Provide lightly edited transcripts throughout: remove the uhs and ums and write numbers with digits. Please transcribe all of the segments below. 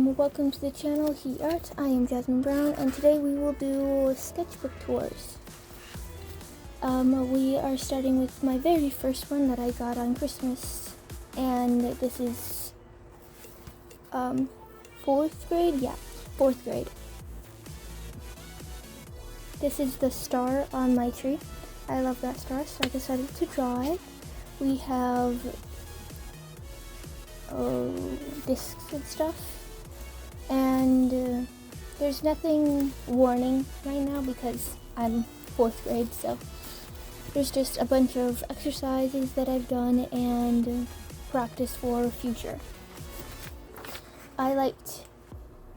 Welcome to the channel, Heat Art. I am Jasmine Brown, and today we will do sketchbook tours. We are starting with my very first one that I got on Christmas, and this is, 4th grade? Yeah, 4th grade. This is the star on my tree. I love that star, so I decided to draw it. We have discs and stuff, and there's nothing warning right now because I'm 4th grade, so there's just a bunch of exercises that I've done and practice for future. I liked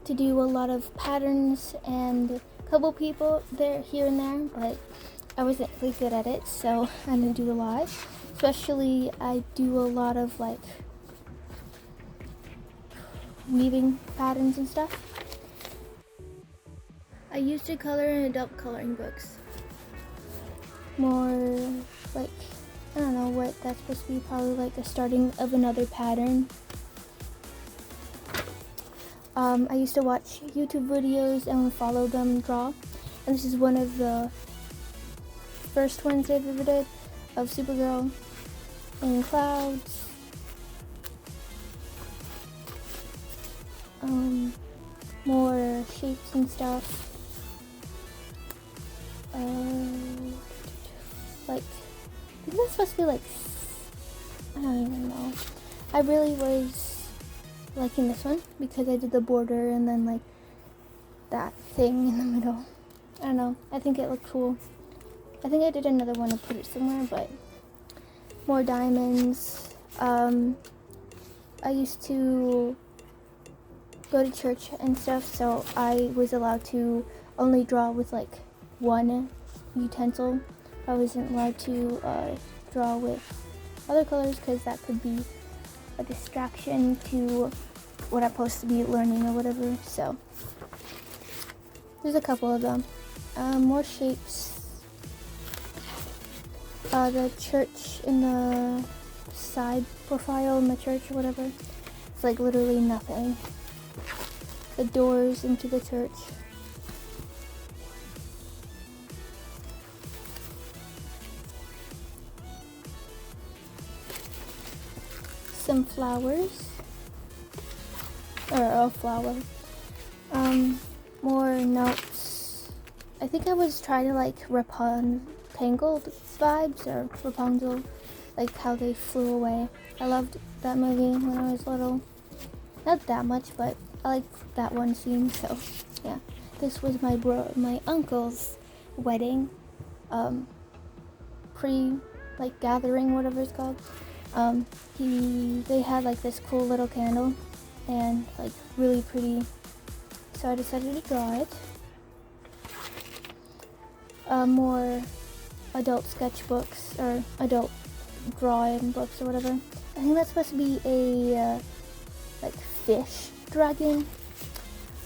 to do a lot of patterns and a couple people there here and there, but I wasn't really good at it, so I didn't do a lot. Especially I do a lot of like weaving patterns and stuff. I used to color in adult coloring books. More like, I don't know what that's supposed to be, probably like a starting of another pattern. I used to watch YouTube videos and follow them draw, and this is one of the first ones I've ever did of Supergirl in clouds. More shapes and stuff. Like, I think that's supposed to be like, I don't even know. I really was liking this one because I did the border and then like that thing in the middle. I don't know, I think it looked cool. I think I did another one and put it somewhere, but more diamonds. I used to go to church and stuff, so I was allowed to only draw with like one utensil. I wasn't allowed to draw with other colors because that could be a distraction to what I'm supposed to be learning or whatever. So there's a couple of them. More shapes. The church in the side profile in the church or whatever. It's like literally nothing. The doors into the church. Some flowers. Or a flower. More notes. I think I was trying to like Tangled vibes, or Rapunzel, like how they flew away. I loved that movie when I was little. Not that much, but I liked that one scene, so yeah. This was my uncle's wedding, like gathering, whatever it's called. They had like this cool little candle and like really pretty, so I decided to draw it. More adult sketchbooks or adult drawing books or whatever. I think that's supposed to be a like fish dragon.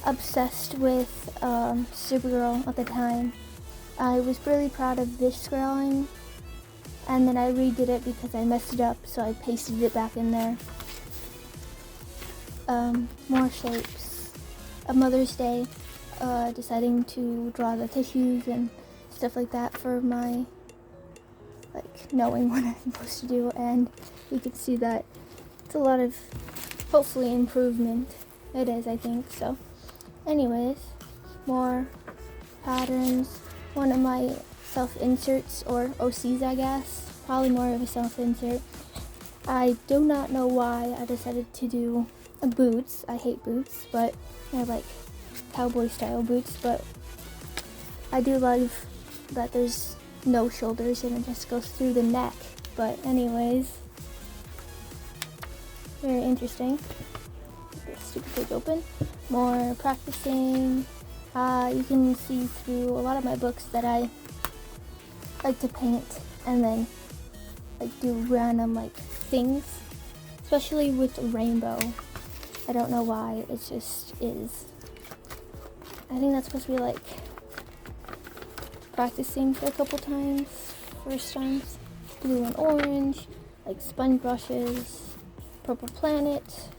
Obsessed with Supergirl at the time. I was really proud of this drawing, and then I redid it because I messed it up, so I pasted it back in there. More shapes. A Mother's Day, deciding to draw the tissues and stuff like that for my, like, knowing what I'm supposed to do, and you can see that it's a lot of, hopefully, improvement. It is, I think, so. Anyways, more patterns. One of my self-inserts, or OCs, I guess. Probably more of a self-insert. I do not know why I decided to do boots. I hate boots, but they're like cowboy-style boots, but I do love that there's no shoulders and it just goes through the neck. But anyways, very interesting. This stupid page open. More practicing. You can see through a lot of my books that I like to paint and then like do random like things, especially with rainbow. I don't know why, it just is. I think that's supposed to be like practicing for a couple times, first times. Blue and orange, like sponge brushes, purple planet,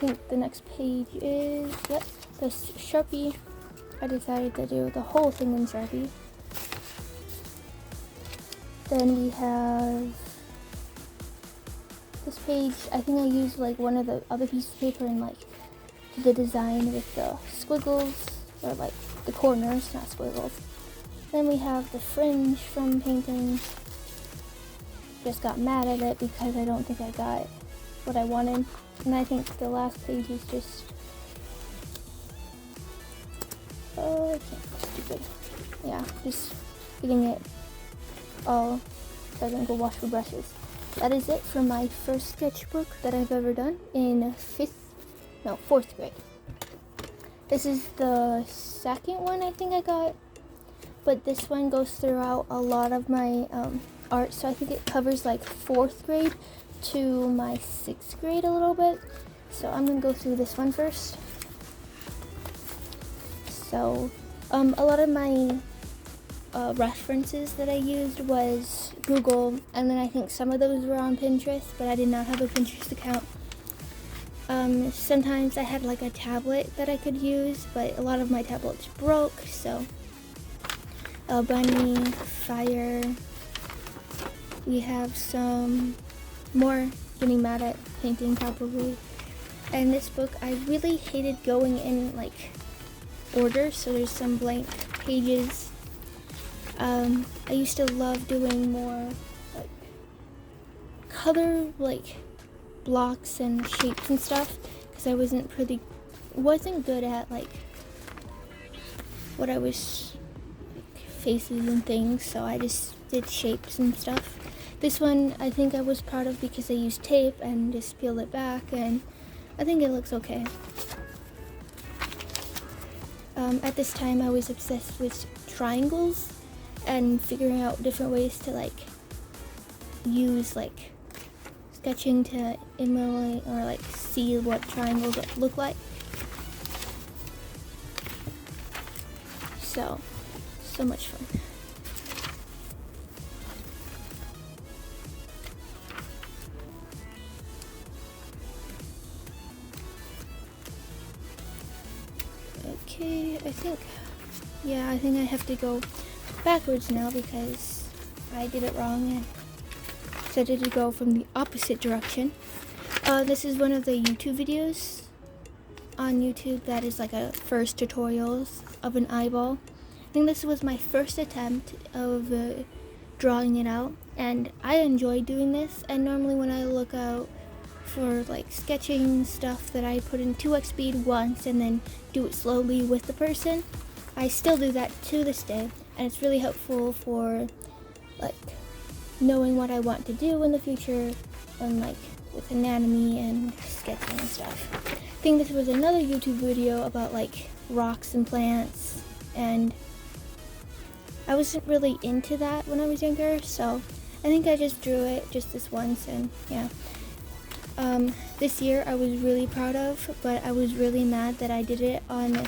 think the next page is, yep, the Sharpie. I decided to do the whole thing in Sharpie. Then we have this page. I think I used like one of the other pieces of paper and like did the design with the squiggles, or like the corners, not squiggles. Then we have the fringe from painting. Just got mad at it because I don't think I got what I wanted. And I think the last page is just, I can't, stupid. Yeah, just getting it all so I can go wash the brushes. That is it for my first sketchbook that I've ever done in 4th grade. This is the second one I think I got, but this one goes throughout a lot of my art, so I think it covers like 4th grade to my 6th grade a little bit. So I'm gonna go through this one first. So a lot of my references that I used was Google, and then I think some of those were on Pinterest, but I did not have a Pinterest account. Sometimes I had like a tablet that I could use, but a lot of my tablets broke, so a bunny, fire. We have some more getting mad at painting probably. And this book, I really hated going in like order, so there's some blank pages. I used to love doing more like color like blocks and shapes and stuff, because I wasn't good at like what I was like, faces and things, so I just did shapes and stuff. This one I think I was proud of because I used tape and just peeled it back, and I think it looks okay. At this time I was obsessed with triangles and figuring out different ways to like use like sketching to emulate or like see what triangles look like. So much fun. Okay, I think I have to go backwards now because I did it wrong and decided to go from the opposite direction. This is one of the YouTube videos on YouTube that is like a first tutorials of an eyeball. I think this was my first attempt of drawing it out, and I enjoy doing this. And normally when I look out for like sketching stuff that I put in 2x speed once and then do it slowly with the person, I still do that to this day, and it's really helpful for like knowing what I want to do in the future and like with anatomy and sketching and stuff. I think this was another YouTube video about like rocks and plants, and I wasn't really into that when I was younger, so I think I just drew it just this once, and yeah. This year I was really proud of, but I was really mad that I did it on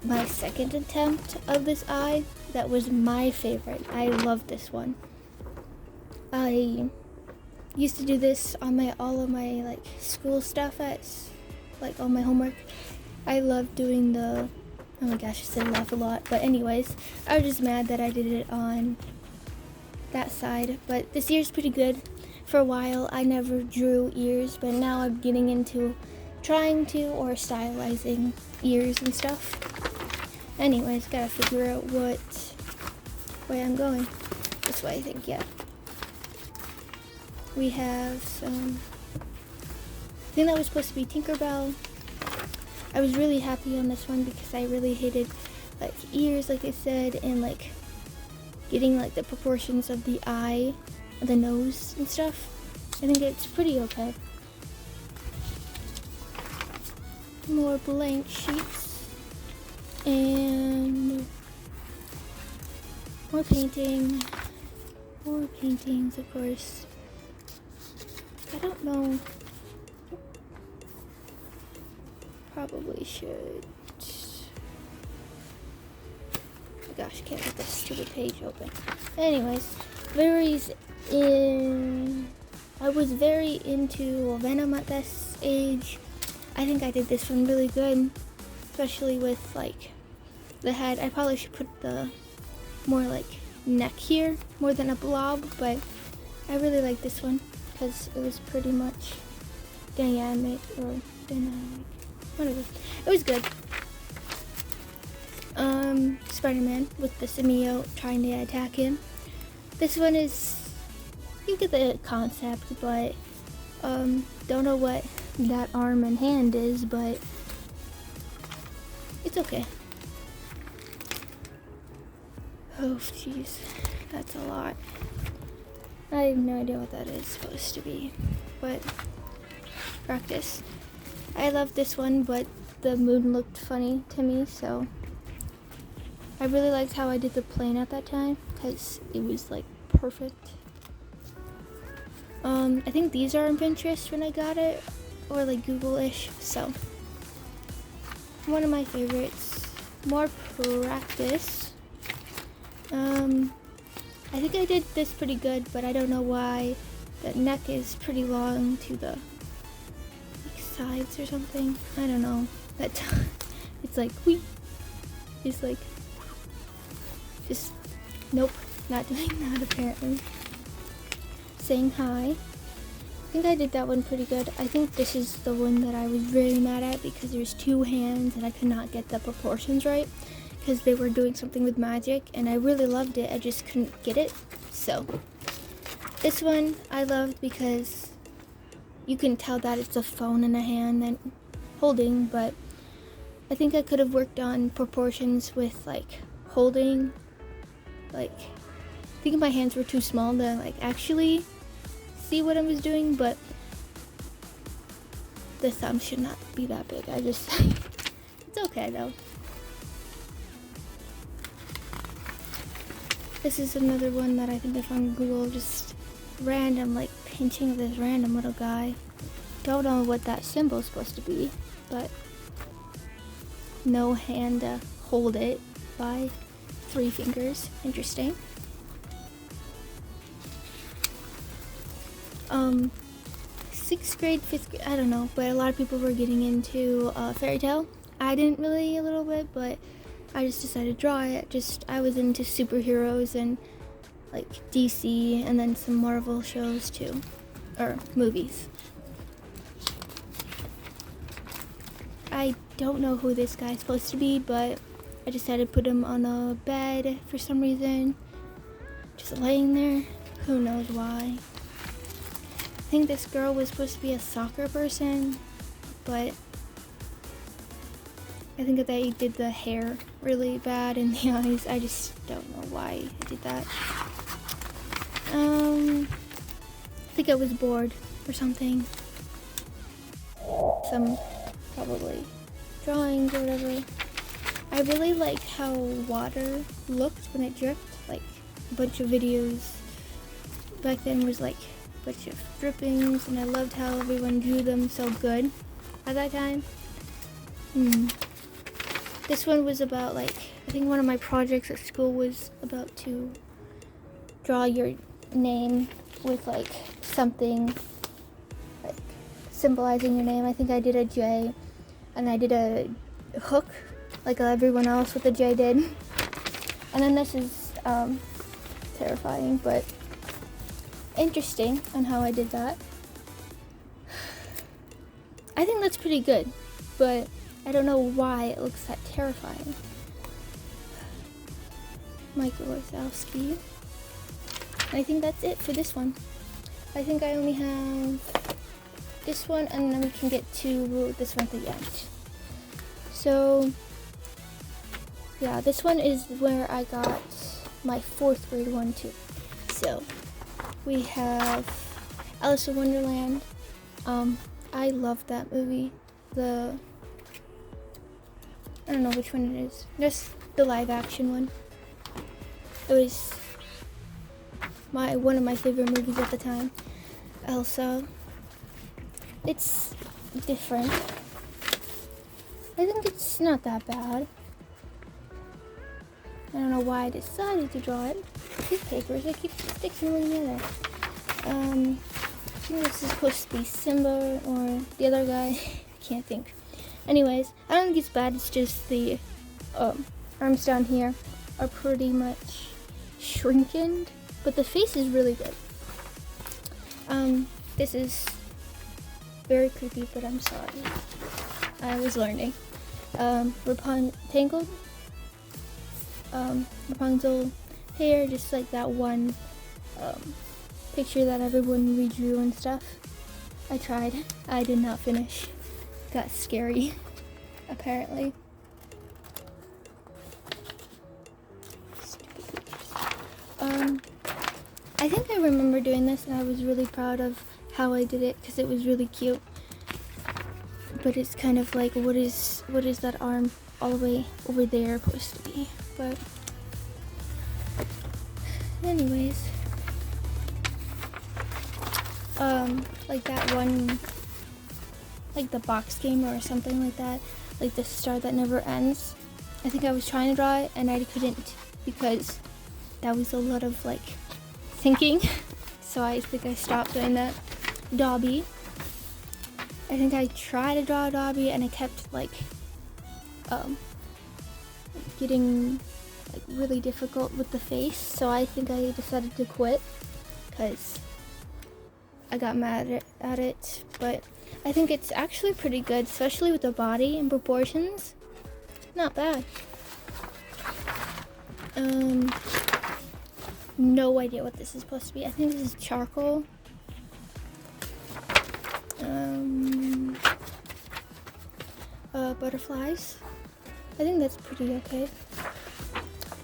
my second attempt of this eye. That was my favorite. I loved this one. I used to do this on all of my like school stuff at like all my homework. I loved doing oh my gosh, I said love a lot, but anyways, I was just mad that I did it on that side. But this year's pretty good. For a while I never drew ears, but now I'm getting into trying to or stylizing ears and stuff. Anyways, gotta figure out what way I'm going. This way, I think, yeah. We have some, I think that was supposed to be Tinkerbell. I was really happy on this one because I really hated like ears, like I said, and like getting like the proportions of the eye, the nose and stuff. I think it's pretty okay. More blank sheets and more painting. More paintings, of course. I don't know. Probably should. Oh gosh, I can't get this stupid page open. Anyways, I was very into Venom at this age. I think I did this one really good, especially with like the head. I probably should put the more like neck here more than a blob, but I really like this one because it was pretty much dynamic or dynamic, whatever. It was good. Spider-Man with the symbiote trying to attack him. This one is, you get the concept, but don't know what that arm and hand is, but it's okay. Oh jeez, that's a lot. I have no idea what that is supposed to be, but practice. I love this one, but the moon looked funny to me, so I really liked how I did the plane at that time because it was like perfect. I think these are on Pinterest when I got it, or like Google-ish, so one of my favorites. More practice. I think I did this pretty good, but I don't know why the neck is pretty long to the like, sides or something. I don't know. That it's like whee. It's like just nope, not doing that apparently. Saying hi. I think I did that one pretty good. I think this is the one that I was very mad at because there's two hands and I could not get the proportions right because they were doing something with magic and I really loved it. I just couldn't get it. So this one I loved because you can tell that it's a phone in a hand and holding, but I think I could have worked on proportions with like holding, like I think my hands were too small to like actually see what I was doing, but the thumb should not be that big. I just it's okay though. This is another one that I think I found on Google, just random, like painting of this random little guy. Don't know what that symbol is supposed to be, but no hand to hold it by 3 fingers. Interesting. 6th grade, 5th grade, I don't know, but a lot of people were getting into fairy tale. I didn't really a little bit, but I just decided to draw it. I was into superheroes and like DC and then some Marvel shows too, or movies. I don't know who this guy's supposed to be, but I decided to put him on a bed for some reason. Just laying there, who knows why. I think this girl was supposed to be a soccer person, but I think that they did the hair really bad in the eyes. I just don't know why I did that. I think I was bored or something. Some probably drawings or whatever. I really liked how water looked when it dripped. Like a bunch of videos back then was like a bunch of drippings, and I loved how everyone drew them so good at that time. This one was about like, I think one of my projects at school was about to draw your name with like something like symbolizing your name. I think I did a J and I did a hook like everyone else with the J did. And then this is terrifying but interesting on how I did that. I think that's pretty good, but I don't know why it looks that terrifying. Mike Wazowski. I think that's it for this one. I think I only have this one, and then we can get to this one at the end. So, yeah, this one is where I got my 4th grade one too. So, we have Alice in Wonderland. I love that movie. I don't know which one it is. Just the live action one. It was one of my favorite movies at the time. Elsa. It's different. I think it's not that bad. I don't know why I decided to draw it. These papers, I keep sticking them together. I think this is supposed to be Simba or the other guy. can't think. Anyways, I don't think it's bad. It's just the arms down here are pretty much shrinkened, but the face is really good. This is very creepy, but I'm sorry. I was learning. Rapunzel hair, just like that one picture that everyone redrew and stuff. I tried. I did not finish. Got scary, apparently. I think I remember doing this, and I was really proud of how I did it because it was really cute. But it's kind of like, what is that arm all the way over there supposed to be? But anyways, like that one, like the box game or something like that, like the star that never ends. I think I was trying to draw it and I couldn't because that was a lot of like thinking. So I think I stopped doing that. Dobby. I think I tried to draw a Dobby and I kept like getting like really difficult with the face. So I think I decided to quit because I got mad at it. But I think it's actually pretty good, especially with the body and proportions. Not bad. No idea what this is supposed to be. I think this is charcoal. Butterflies. I think that's pretty okay.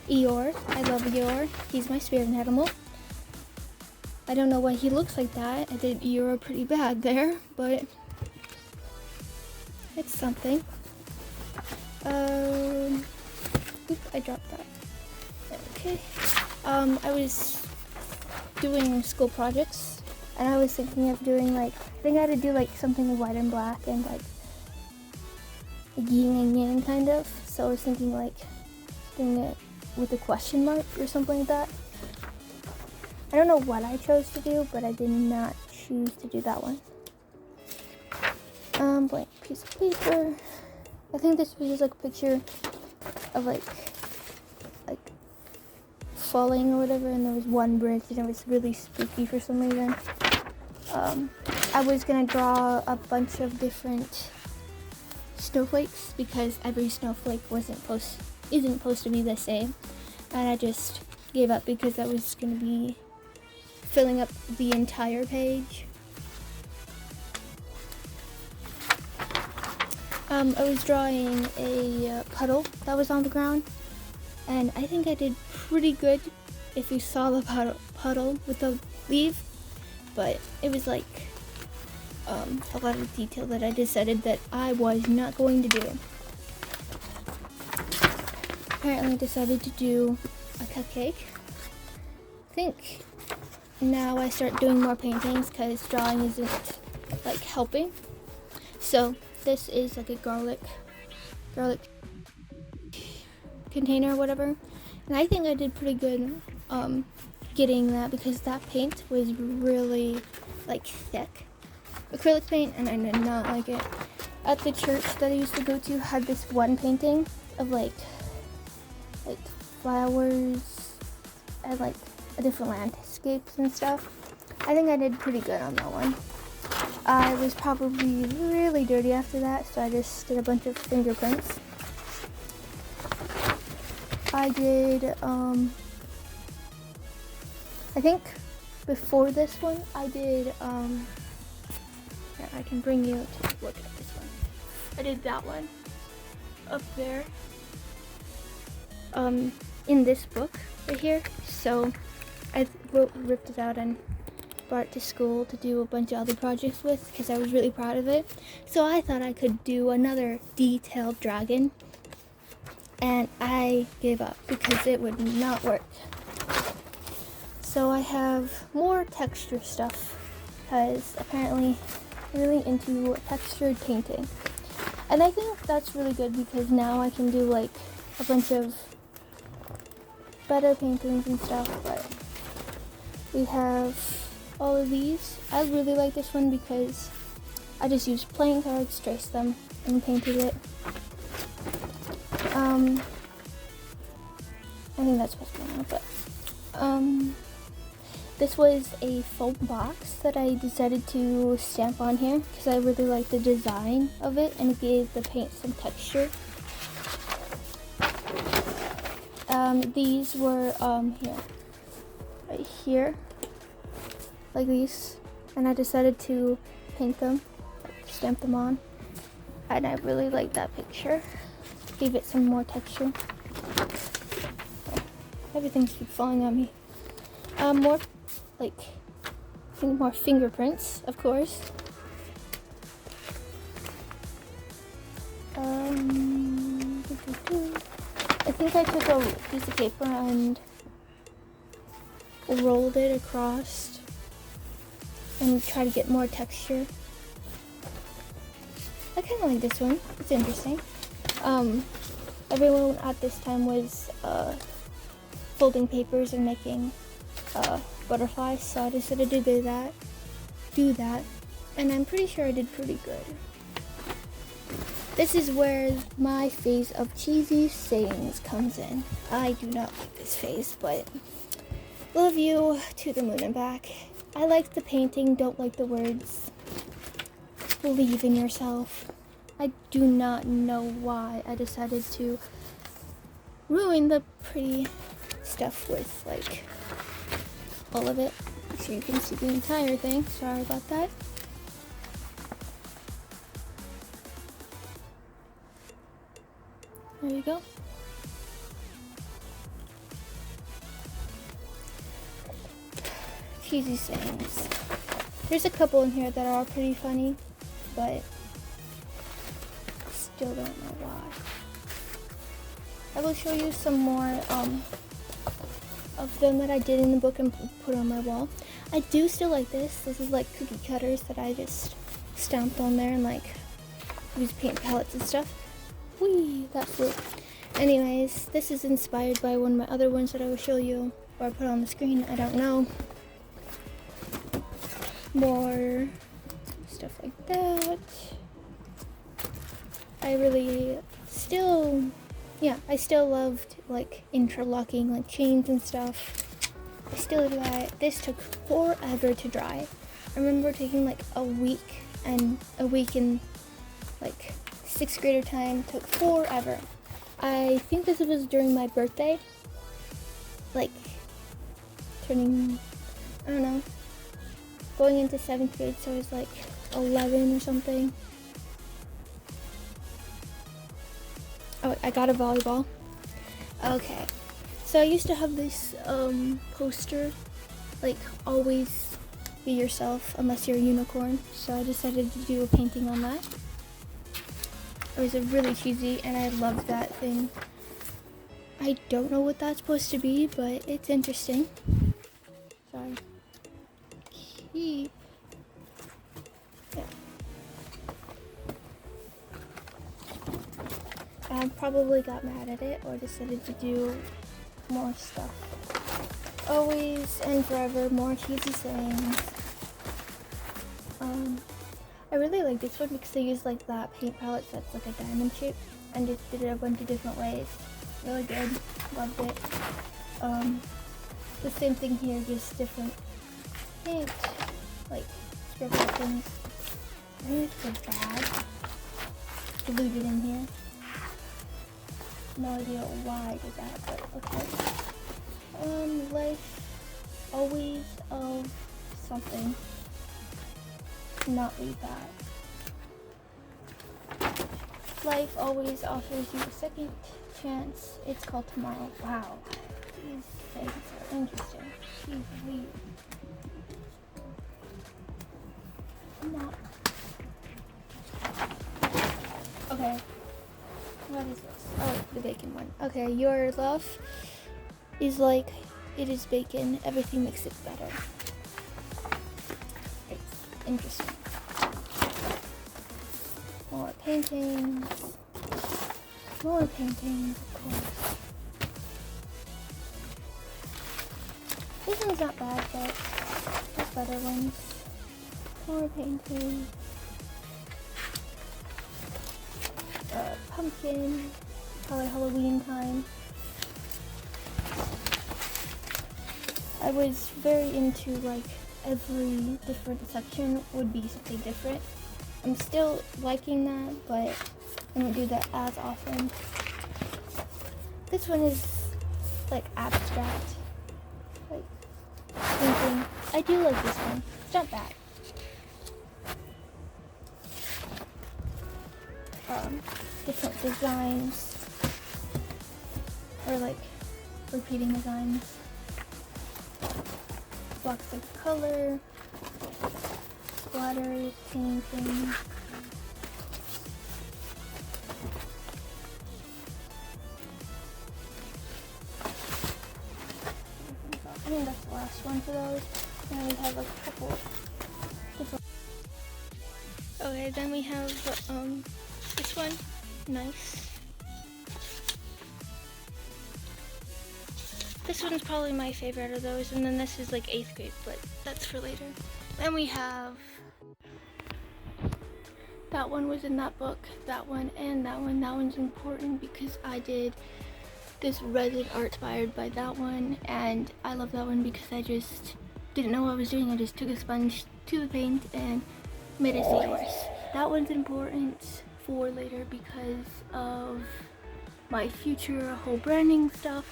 Eeyore. I love Eeyore. He's my spirit animal. I don't know why he looks like that. I did Eeyore pretty bad there, but it's something. Oop, I dropped that. Okay. I was doing school projects, and I was thinking of doing like, I think I had to do like something white and black and like yin and yang kind of. So I was thinking like doing it with a question mark or something like that. I don't know what I chose to do, but I did not choose to do that one. Blank piece of paper. I think this was just like a picture of like falling or whatever, and there was one bridge and it was really spooky for some reason. I was gonna draw a bunch of different snowflakes because every snowflake isn't supposed to be the same, and I just gave up because I was gonna be filling up the entire page. I was drawing a puddle that was on the ground, and I think I did pretty good if you saw the puddle with the leaf, but it was like a lot of detail that I decided that I was not going to do. Apparently I decided to do a cupcake. I think now I start doing more paintings because drawing isn't like helping. So this is like a garlic container or whatever, and I think I did pretty good getting that because that paint was really like thick acrylic paint, and I did not like it. At the church that I used to go to had this one painting of like flowers and like different landscapes and stuff. I think I did pretty good on that one. I was probably really dirty after that, so I just did a bunch of fingerprints. I did, I think before this one, I did, here, I can bring you to look at this one. I did that one up there, in this book right here. So I ripped it out and brought it to school to do a bunch of other projects with because I was really proud of it. So I thought I could do another detailed dragon, and I gave up because it would not work. So I have more texture stuff because apparently I'm really into textured painting, and I think that's really good because now I can do like a bunch of better paintings and stuff. But we have all of these. I really like this one because I just used playing cards, traced them, and painted it. I think that's supposed to be now, but this was a foam box that I decided to stamp on here because I really liked the design of it and it gave the paint some texture. These were here, right here, like these, and I decided to paint them, stamp them on, and I really liked that picture. Gave it some more texture. Everything's keep falling on me. More more fingerprints, of course. I think I took a piece of paper and rolled it across and tried to get more texture. I kind of like this one. It's interesting. Everyone at this time was folding papers and making butterflies, so I decided to do that, and I'm pretty sure I did pretty good. This is where my phase of cheesy sayings comes in. I do not like this phase, but love you to the moon and back. I like the painting, don't like the words. Believe in yourself. I do not know why I decided to ruin the pretty stuff with like all of it. So you can see the entire thing. Sorry about that. There you go. Cheesy sayings. There's a couple in here that are pretty funny, but still don't know why. I will show you some more of them that I did in the book and put on my wall. I do still like this. This is like cookie cutters that I just stamped on there and like used paint palettes and stuff. Whee, that flew. Anyways, this is inspired by one of my other ones that I will show you or put on the screen. I don't know. More stuff like that. I still loved like interlocking like chains and stuff. I still do that. This took forever to dry. I remember taking like a week in like 6th grader time. Took forever. I think this was during my birthday. Like turning, I don't know, going into 7th grade, so I was like 11 or something. Oh, I got a volleyball. Okay, so I used to have this poster, like always be yourself unless you're a unicorn. So I decided to do a painting on that. It was a really cheesy, and I loved that thing. I don't know what that's supposed to be, but it's interesting. Sorry. Keep. Yeah. I probably got mad at it or decided to do more stuff. Always and forever, more cheesy sayings. I really like this one because they use like that paint palette that's like a diamond shape and just did it a bunch of different ways. Really good. Loved it. The same thing here, just different paint, like scribble things. I think it's so bad. Glued it in here. No idea why I did that, but okay. Life always of something. Not read that. Life always offers you a second chance. It's called tomorrow. Wow. These things are interesting. Jeez, weird. Not. Okay. What is this? Oh, the bacon one. Okay, your love is like it is bacon. Everything makes it better. It's interesting. More paintings. More paintings, of course. This one's not bad, but there's better ones. More paintings. pumpkin, probably Halloween time. I was very into like every different section would be something different. I'm still liking that, but I don't do that as often. This one is like abstract, like thinking. I do like this one. It's not bad. Different designs, or like repeating designs. Blocks of color, splatters, painting. I think that's the last one for those. Then we have a couple different. Okay, then we have this one. Nice. This one's probably my favorite of those, and then this is like 8th grade, but that's for later. Then we have that one was in that book, that one, and that one. That one's important because I did this resin art inspired by that one, and I love that one because I just didn't know what I was doing. I just took a sponge to the paint and made a seahorse. That one's important for later because of my future whole branding stuff.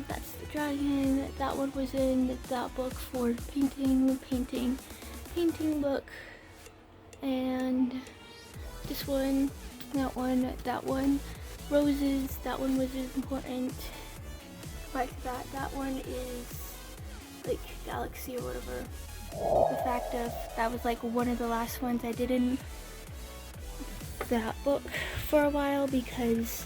That's the dragon. That one was in that book for painting book. And this one, that one, roses, that one was important. Like that one is like galaxy or whatever. The fact of that was like one of the last ones I did in that book for a while because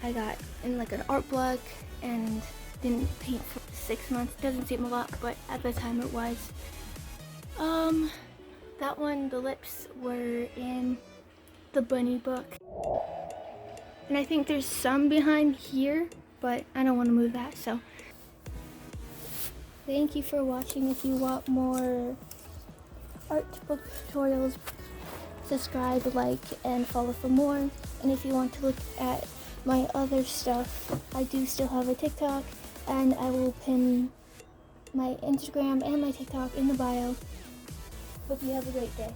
I got in like an art block and didn't paint for 6 months. Doesn't seem a lot, but at the time it was. That one, the lips were in the bunny book. And I think there's some behind here, but I don't want to move that, so. Thank you for watching. If you want more art book tutorials, subscribe, like, and follow for more. And if you want to look at my other stuff, I do still have a TikTok, and I will pin my Instagram and my TikTok in the bio. Hope you have a great day.